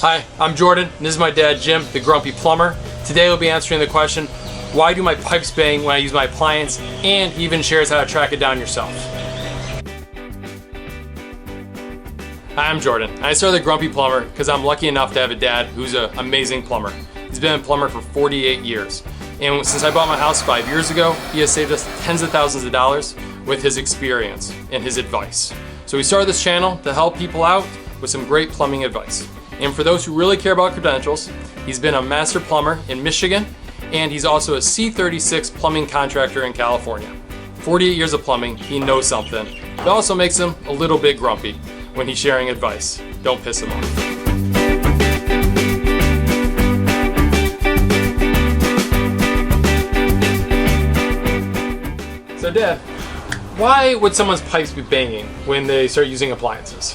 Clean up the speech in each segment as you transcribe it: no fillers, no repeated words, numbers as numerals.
Hi, I'm Jordan, and this is my dad, Jim, the Grumpy Plumber. Today we'll be answering the question, why do my pipes bang when I use my appliance? And he even shares how to track it down yourself. Hi, I'm Jordan. I started the Grumpy Plumber because I'm lucky enough to have a dad who's an amazing plumber. He's been a plumber for 48 years. And since I bought my house 5 years ago, he has saved us tens of thousands of dollars with his experience and his advice. So we started this channel to help people out with some great plumbing advice. And for those who really care about credentials, he's been a master plumber in Michigan, and he's also a C36 plumbing contractor in California. 48 years of plumbing, he knows something. It also makes him a little bit grumpy when he's sharing advice. Don't piss him off. So Dad, why would someone's pipes be banging when they start using appliances?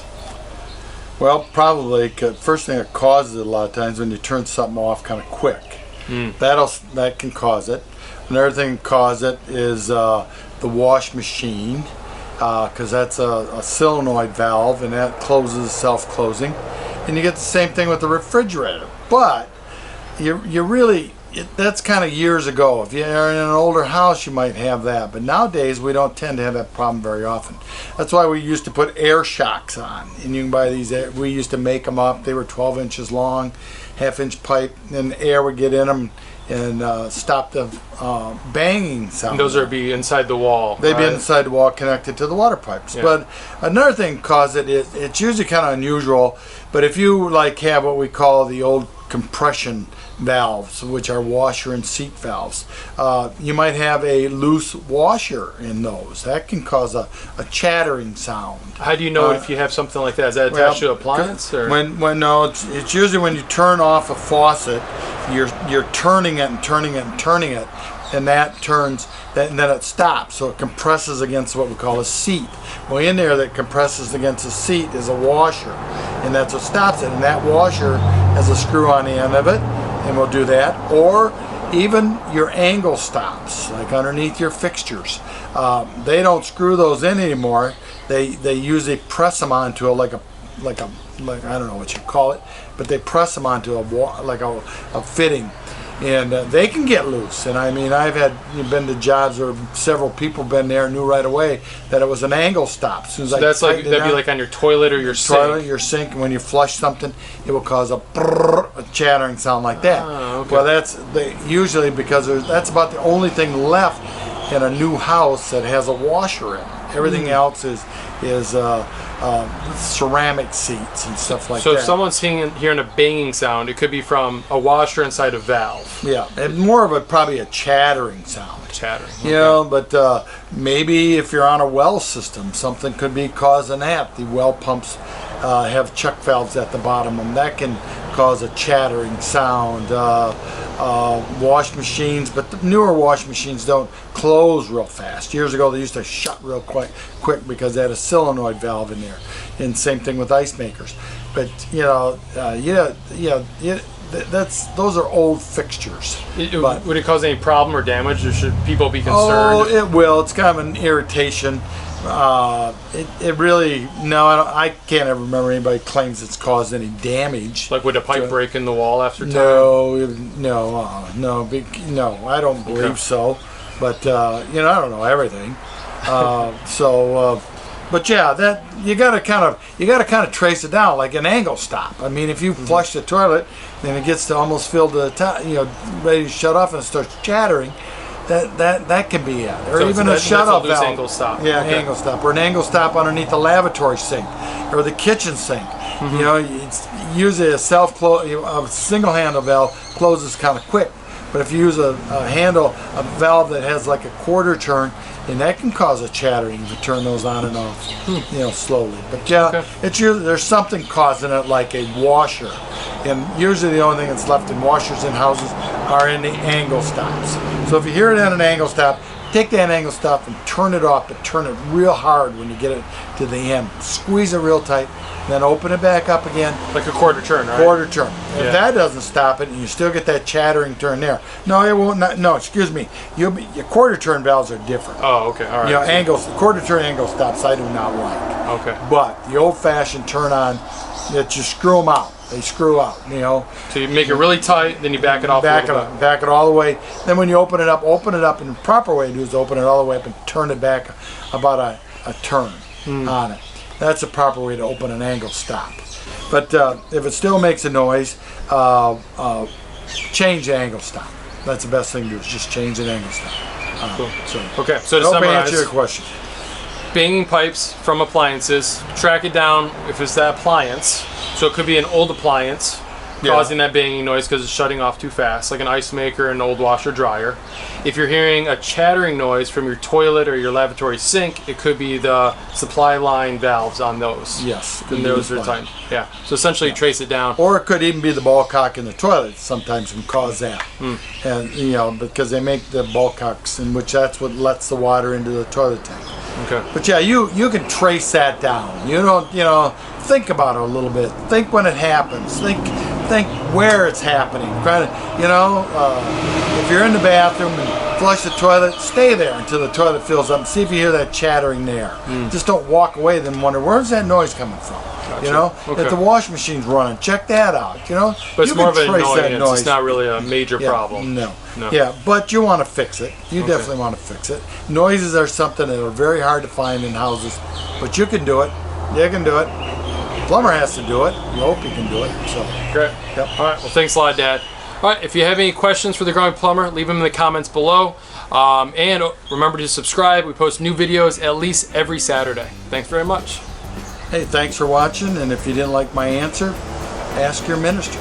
Well, probably first thing that causes it a lot of times when you turn something off kind of quick. That can cause it. Another thing that causes it is the wash machine, because that's a solenoid valve and that closes self-closing. And you get the same thing with the refrigerator. But that's kind of years ago. If you're in an older house, you might have that. But nowadays, we don't tend to have that problem very often. That's why we used to put air shocks on. And you can buy these, we used to make them up. They were 12 inches long, half-inch pipe, and air would get in them and stop the banging sound. And those would be inside the wall. They'd be inside the wall connected to the water pipes. Yeah. But another thing causes it is, it's usually kind of unusual, but if you have what we call the old compression valves, which are washer and seat valves, you might have a loose washer in those. That can cause a chattering sound. How do you know if you have something like that? Is that attached to an appliance? Or? No, it's usually when you turn off a faucet, you're turning it and turning it and turning it, and that turns, and then it stops, so it compresses against what we call a seat. Well, in there that compresses against a seat is a washer, and that's what stops it. And that washer has a screw on the end of it, and we'll do that. Or even your angle stops, like underneath your fixtures. They don't screw those in anymore. They usually press them onto like I don't know what you call it, but they press them onto a fitting. And they can get loose. And I mean, I've been to jobs where several people been there and knew right away that it was an angle stop. As soon as that'd be like on your toilet or your sink. Your sink, and when you flush something, it will cause a chattering sound like that. Oh, okay. Well, that's usually because that's about the only thing left in a new house that has a washer in it. Everything else is ceramic seats and stuff like that. So if someone's hearing a banging sound, it could be from a washer inside a valve. Yeah, and more of probably a chattering sound. Chattering. Okay. You know, but maybe if you're on a well system, something could be causing that. The well pumps have chuck valves at the bottom, and that can cause a chattering sound. Wash machines, but the newer wash machines don't close real fast. Years ago, they used to shut real quick because they had a solenoid valve in there. And same thing with ice makers. But those are old fixtures. Would it cause any problem or damage, or should people be concerned? Oh, it will. It's kind of an irritation. It really, I can't ever remember anybody claims it's caused any damage. Like would a pipe break in the wall after time? No, I don't believe so. But I don't know everything. But yeah, that you gotta kind of trace it down like an angle stop. I mean, if you flush the toilet and it gets to almost fill to the top, ready to shut off and it starts chattering. That can be it, or even a shut-off valve. Angle stop. Yeah, okay. Angle stop, or an angle stop underneath the lavatory sink or the kitchen sink. It's usually a single handle valve closes kind of quick, but if you use a valve that has like a quarter turn, and that can cause a chattering to turn those on and off, slowly. But it's usually there's something causing it, like a washer. And usually the only thing that's left in washers in houses are in the angle stops. So if you hear it in an angle stop, take that angle stop and turn it off, but turn it real hard when you get it to the end. Squeeze it real tight, then open it back up again. Like a quarter turn, right? Quarter turn. Yeah. If that doesn't stop it, and you still get that chattering turn there. No, it won't. No, excuse me. Your quarter turn valves are different. Oh, okay, all right. Quarter turn angle stops I do not like. Okay. But the old-fashioned turn on, that you screw them out. They screw out, you know. So you make it really tight, then you back it off Back a it little up, back it all the way. Then when you open it up, and the proper way to do is open it all the way up and turn it back about a turn on it. That's the proper way to open an angle stop. But if it still makes a noise, change the angle stop. That's the best thing to do, is just change an angle stop. Cool. So, Okay, so to I hope I summarize, answer your question. banging pipes from appliances, track it down if it's that appliance. So it could be an old appliance causing that banging noise because it's shutting off too fast, like an ice maker, an old washer dryer. If you're hearing a chattering noise from your toilet or your lavatory sink, it could be the supply line valves on those. Yes. And those are tight. Yeah. So essentially, trace it down. Or it could even be the ball cock in the toilet. Sometimes can cause that, and you know, because they make the ball cocks, in which that's what lets the water into the toilet tank. Okay. But yeah, you can trace that down. You don't, you know, think about it a little bit. Think when it happens. Think where it's happening. Kind of, you know, if you're in the bathroom and flush the toilet, stay there until the toilet fills up. See if you hear that chattering there. Just don't walk away then wonder, where's that noise coming from? Gotcha. You know, Okay. if the washing machine's running, check that out. You know, But it's you more of can an trace that annoyance. noise. It's not really a major Yeah, problem. No. No. Yeah, but you want to fix it. You definitely want to fix it. Noises are something that are very hard to find in houses, but you can do it. You can do it. Plumber has to do it. You hope he can do it. So. Great. Yep. All right. Well, thanks a lot, Dad. All right. If you have any questions for the Grumpy Plumber, leave them in the comments below. And remember to subscribe. We post new videos at least every Saturday. Thanks very much. Hey, thanks for watching. And if you didn't like my answer, ask your minister.